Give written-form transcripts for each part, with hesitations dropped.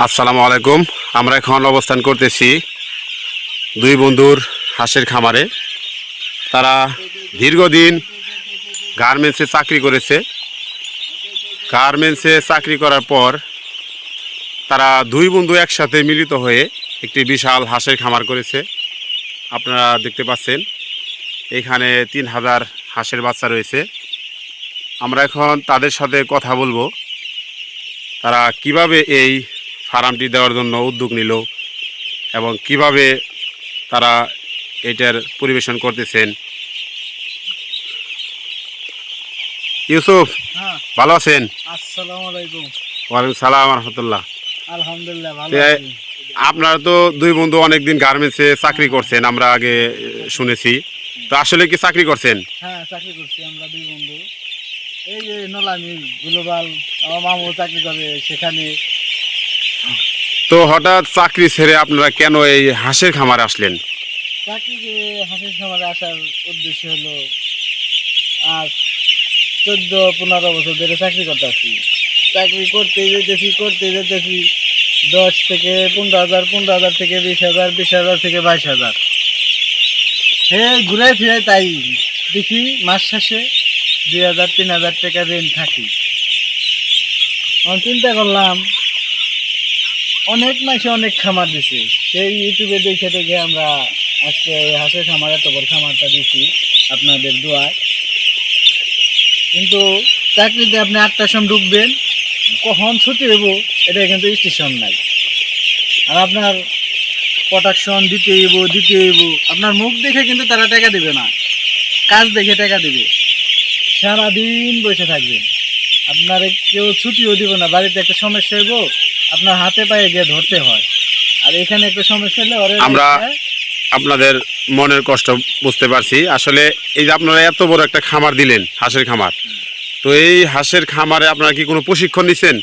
আসসালামু আলাইকুম। আমরা এখন অবস্থান করতেছি দুই বন্ধুর হাঁসের খামারে। তারা দীর্ঘদিন গার্মেন্টসে চাকরি করেছে। গার্মেন্টসে চাকরি করার পর তারা দুই বন্ধু একসাথে মিলিত হয়ে একটি বিশাল হাঁসের খামার করেছে। আপনারা দেখতে পাচ্ছেন এখানে 3000 হাঁসের বাচ্চা রয়েছে। আমরা এখন তাদের সাথে কথা বলবো, তারা কিভাবে এই ফার্মটি দেওয়ার জন্য উদ্যোগ নিল এবং কিভাবে তারা এটার পরিবেশন করতেছেন। ইউসুফ, হ্যাঁ, ভালো আছেন? আসসালামু আলাইকুম। ওয়ালাইকুম সালাম রহমতুল্লাহ। আলহামদুলিল্লাহ ভালো তো আছি। আপনারা তো দুই বন্ধু অনেকদিন গার্মেন্টসে চাকরি করছেন, আমরা আগে শুনেছি। তো আসলে কি চাকরি করছেন? হ্যাঁ, চাকরি করছি আমরা দুই বন্ধু। এই যে নলামি গ্লোবাল, আমার মামু চাকরি করে সেখানে। তো হঠাৎ চাকরি ছেড়ে আপনারা কেন এই হাঁসের খামারে আসলেন? চাকরিতে হাসির খামারে আসার উদ্দেশ্য হলো আজ 14-15 বছর ধরে চাকরি করতেছি। চাকরি করতে যেতেছি 10 থেকে 15,000, 15,000 থেকে 20,000, 20,000 থেকে 22,000। হ্যাঁ, ঘুরে ফিরে তাই দেখি মাস শেষে 2,000-3,000 টাকা রেন্ট থাকি। আমি চিন্তা করলাম অনেক মাসে অনেক খামার দিছে, সেই ইউটিউবে দেখে আমরা আজকে এই হাঁসের খামার, এত বড় খামারটা দিচ্ছি আপনাদের দোয়ায়। কিন্তু চাকরিতে আপনি 8টার সময় ঢুকবেন, কখন ছুটি হইব এটা কিন্তু স্টেশন নাই। আর আপনার প্রোডাকশন দিতে হইব, আপনার মুখ দেখে কিন্তু তারা টাকা দিবে না, কাজ দেখে টাকা দিবে। সারাদিন বসে থাকবেন, আপনার কেউ ছুটিও দিব না। বাড়িতে একটা সমস্যা হইব, আপনার হাতে পায়ে গিয়ে ধরতে হয়। আর এখানে একটা সমস্যা হলে আমরা আপনাদের মনের কষ্ট বুঝতে পারছি। আসলে এই যে আপনারা এত বড় একটা খামার দিলেন, হাঁসের খামার, তো এই হাঁসের খামারে আপনারা কি কোনো প্রশিক্ষণ নিছেন?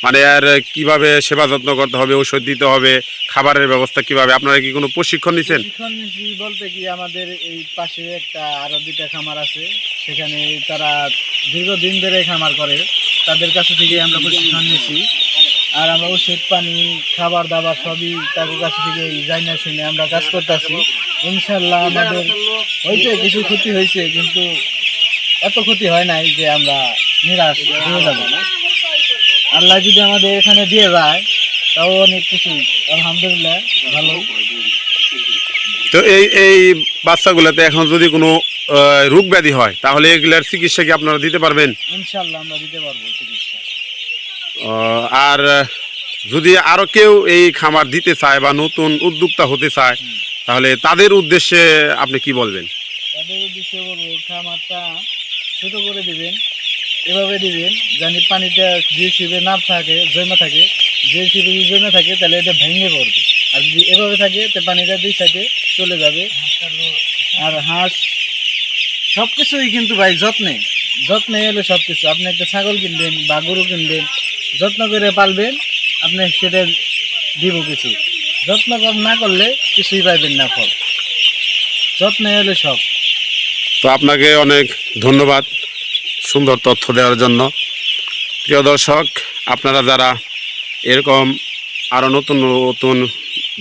মানে আর কিভাবে সেবা যত্ন করতে হবে, ঔষধ দিতে হবে, খাবারের ব্যবস্থা কিভাবে, আপনারা কি কোনো প্রশিক্ষণ নিছেন? প্রশিক্ষণ নিছি বলতে কি, আমাদের এই পাশে একটা আরো 2টা খামার আছে, সেখানে তারা দীর্ঘদিন ধরে খামার করে, তাদের কাছে থেকে আমরা প্রশিক্ষণ নিছি। আর আমরা ওষুধ পানি খাবার দাবার সবই তাদের কাছ থেকে জানা শুনে আমরা কাজ করতেছি। ইনশাল্লাহ আমাদের হয়েছে কিছু ক্ষতি হয়েছে, কিন্তু এত ক্ষতি হয় নাই যে আমরা নিরাশ হয়ে যাব। আল্লাহ যদি আমাদের এখানে দিয়ে যায় তাও অনেক কিছু, আলহামদুলিল্লাহ ভালো। তো এই বাচ্চাগুলোতে এখন যদি কোনো রোগ ব্যাধি হয় তাহলে এগুলার চিকিৎসা কি আপনারা দিতে পারবেন? ইনশাল্লাহ আমরা দিতে পারবো চিকিৎসা। আর যদি আরও কেউ এই খামার দিতে চায় বা নতুন উদ্যোক্তা হতে চায় তাহলে তাদের উদ্দেশ্যে আপনি কি বলবেন? তাদের উদ্দেশ্যে বলবো, খামারটা ছোট করে দিবেন, এভাবে দিবেন জানি পানিটা যে শিবে না থাকে, জমা থাকে, যে শিবে জমা থাকে তাহলে এটা ভেঙে পড়বে। আর যদি এভাবে থাকে তো পানিটা 2 সাইডে চলে যাবে। আর হাঁস সব কিছুই কিন্তু ভাই যত্নে এলে সব কিছু। আপনি একটা ছাগল কিনবেন বা গরু কিনবেন, যত্ন করে পালবেন, আপনি সেটা দিব কিছু। যত্ন না করলে কিছুই পাইবেন না, ফল। যত্নে এলে সব। তো আপনাকে অনেক ধন্যবাদ সুন্দর তথ্য দেওয়ার জন্য। প্রিয় দর্শক, আপনারা যারা এরকম আরও নতুন নতুন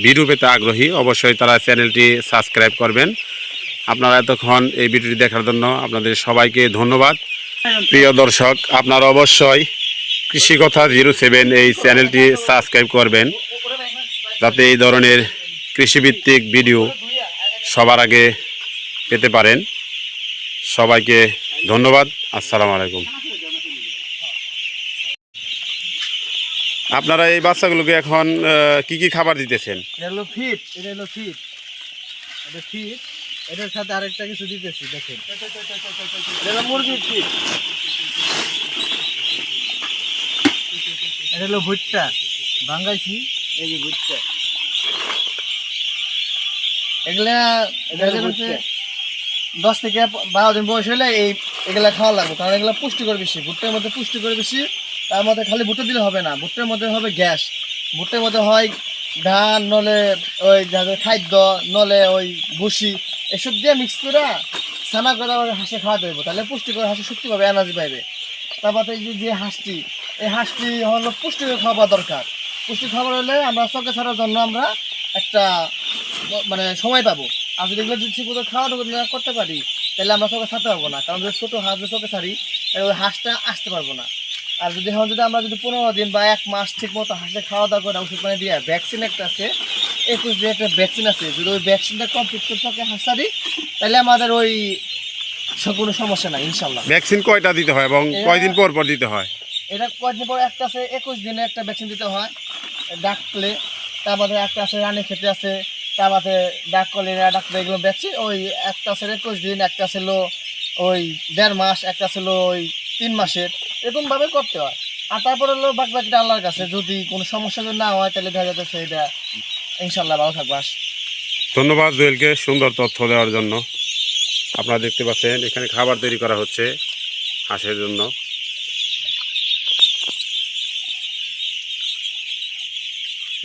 ভিডিও পেতে আগ্রহী অবশ্যই তারা চ্যানেলটি সাবস্ক্রাইব করবেন। আপনারা এতক্ষণ এই ভিডিওটি দেখার জন্য আপনাদের সবাইকে ধন্যবাদ। প্রিয় দর্শক, আপনারা অবশ্যই কৃষিকথা 07 এই চ্যানেলটি সাবস্ক্রাইব করবেন যাতে এই ধরনের কৃষিভিত্তিক ভিডিও সবার আগে পেতে পারেন। সবাইকে ধন্যবাদ। আসসালামু আলাইকুম। আপনারা এই বাচ্চাগুলোকে এখন কি কি খাবার দিতেছেন? এটা হলো ফিট, এটা ফিট। এটার সাথে আরেকটা কিছু দিতেছি, দেখেন। এটা হলো মুরগির ফিট। এটা হলো ভুট্টা ভাঙ্গাইছি, এই যে ভুট্টা। এগুলা 10 থেকে 12 দিন বয়স হলে এগুলা খাওয়া লাগবে, কারণ এগুলা পুষ্টিকর বেশি। ভুট্টার মধ্যে পুষ্টিকর বেশি। তার মধ্যে খালি ভুট্টা দিলে হবে না, ভুট্টার মধ্যে হবে গ্যাস। ভুট্টার মধ্যে হয় ধান, নলে ওই যাদের খাদ্য, নলে ওই ভুসি, এসব দিয়ে মিক্স করে ছানা করে হাঁসে খাওয়াতে হবে, তাহলে পুষ্টিকর হাঁসে শক্তি পাবে, এনার্জি পাবে। তারপরে এই যে হাঁসটি, এই হাঁসটি হলো পুষ্টিকর খাওয়া দরকার। পুষ্টি খাবার হলে আমরা চকে ছাড়ার জন্য আমরা একটা মানে সময় পাবো। আর যদি এগুলো যদি ঠিক মতো খাওয়া দাওয়া করতে পারি তাহলে আমরা চকে ছাড়তে পারবো না, কারণ যদি ছোটো হাঁস যদি চকে ছাড়ি তাহলে ওই হাঁসটা আসতে পারবো না। আর যদি এখন যদি আমরা যদি 15 দিন বা 1 মাস ঠিক মতো হাঁসে খাওয়া দাওয়া করে ওষুধ পানি দিয়ে ভ্যাকসিন একটা আছে 21 দিন একটা ভ্যাকসিন আছে, যদি ওই ভ্যাকসিনটা কমপ্লিট করে চকে হাঁস ছাড়ি তাহলে আমাদের ওই কোনো সমস্যা নাই ইনশাল্লাহ। ভ্যাকসিন কয়টা দিতে হয় এবং কয়দিন পর পর দিতে হয়? এটা কয়েকদিন পর একটা আছে 21 দিনে একটা ভ্যাকসিন দিতে হয় ডাকলে, তারপরে একটা আছে রানী খেতে আছে, তারপরে ডাক কলেরা ডাকলে এগুলো ভ্যাকসিন ওই একটা আছে 21 দিন, একটা ছিল ওই 1.5 মাস, একটা ছিল ওই 3 মাসের, এরকমভাবে করতে হয়। আর তারপরে হলো বাকিটা আল্লাহর কাছে, যদি কোনো সমস্যা যদি না হয় তাহলে দেখা যাচ্ছে এটা ইনশাল্লাহ ভালো থাকবে হাঁস। ধন্যবাদ জুয়েলকে সুন্দর তথ্য দেওয়ার জন্য। আপনারা দেখতে পাচ্ছেন এখানে খাবার তৈরি করা হচ্ছে হাঁসের জন্য।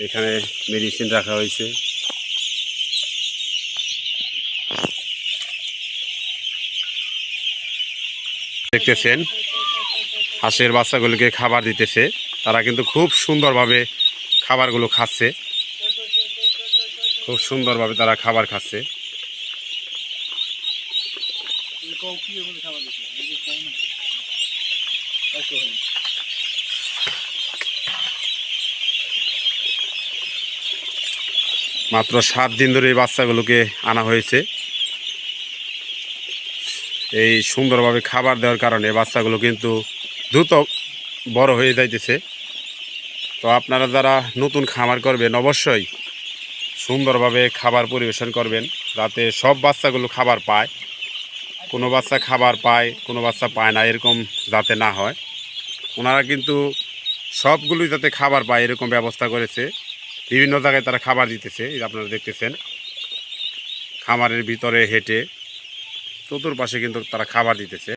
এখানে মেডিসিন রাখা হয়েছে। দেখতেছেন হাঁসের বাচ্চাগুলোকে খাবার দিতেছে, তারা কিন্তু খুব সুন্দরভাবে খাবারগুলো খাচ্ছে, খুব সুন্দরভাবে তারা খাবার খাচ্ছে। মাত্র 7 দিন ধরে এই বাচ্চাগুলোকে আনা হয়েছে। এই সুন্দরভাবে খাবার দেওয়ার কারণে বাচ্চাগুলো কিন্তু দ্রুত বড় হয়ে যাইতেছে। তো আপনারা যারা নতুন খামার করবেন অবশ্যই সুন্দরভাবে খাবার পরিবেশন করবেন, যাতে সব বাচ্চাগুলো খাবার পায়। কোনো বাচ্চা খাবার পায়, কোনো বাচ্চা পায় না, এরকম যাতে না হয়। ওনারা কিন্তু সবগুলোই যাতে খাবার পায় এরকম ব্যবস্থা করেছে। বিভিন্ন জায়গায় তারা খাবার দিতেছে, এই আপনারা দেখতেছেন খামারের ভিতরে হেঁটে চতুর্পাশে কিন্তু তারা খাবার দিতেছে।